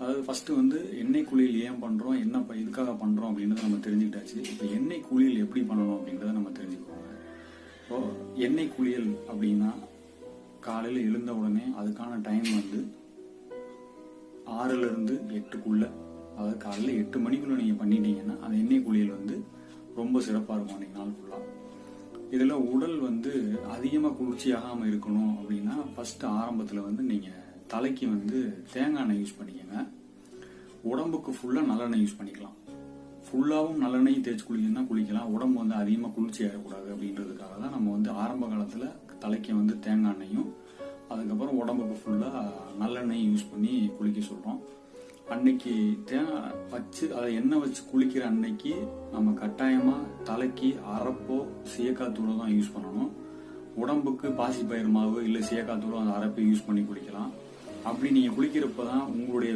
அதாவது ஃபர்ஸ்ட் வந்து எண்ணெய் குளியல் ஏன் பண்றோம், என்ன இதுக்காக பண்றோம் அப்படின்றத நம்ம தெரிஞ்சுக்கிட்டாச்சு. இப்போ எண்ணெய் குளியல் எப்படி பண்ணணும் அப்படின்றத நம்ம தெரிஞ்சுக்குவோம். இப்போ எண்ணெய் குளியல் அப்படின்னா காலையில் எழுந்த உடனே அதுக்கான டைம் வந்து 6ல இருந்து 8க்குள்ள, அதாவது காலையில் 8 மணிக்குள்ள நீங்க பண்ணிட்டீங்கன்னா அந்த எண்ணெய் குளியல் வந்து ரொம்ப சிறப்பா இருக்கும் அன்னைக்கு நாள் ஃபுல்லா. இதுல உடல் வந்து அதிகமா குளிர்ச்சியாகாம இருக்கணும் அப்படின்னா ஃபர்ஸ்ட் ஆரம்பத்துல வந்து நீங்க தலைக்கு வந்து தேங்காய் எண்ணெய் யூஸ் பண்ணிக்கோங்க. உடம்புக்கு ஃபுல்லா நல்லெண்ணெய் யூஸ் பண்ணிக்கலாம். ஃபுல்லாவும் நல்லெண்ணெய் தேய்ச்சி குளிக்கணும்னா குளிக்கலாம். உடம்பு வந்து அதிகமா குளிர்ச்சி ஆகக்கூடாது அப்படின்றதுக்காக தான் நம்ம வந்து ஆரம்ப காலத்துல தலைக்கு வந்து தேங்காய் எண்ணெயும் அதுக்கப்புறம் உடம்புக்கு ஃபுல்லா நல்லெண்ணெய் யூஸ் பண்ணி குளிக்க சொல்றோம். அன்னைக்கு தேங்காய் வச்சு அதை எண்ணெய் வச்சு குளிக்கிற அன்னைக்கு நம்ம கட்டாயமா தலைக்கு அரப்போ சீயக்காத்தூளோ தான் யூஸ் பண்ணணும். உடம்புக்கு பாசிப்பயிறு மாவு இல்ல சீயக்காத்தூளோ அந்த அரப்பை யூஸ் பண்ணி குளிக்கலாம். அப்படி நீங்க குளிக்கிறப்பதான் உங்களுடைய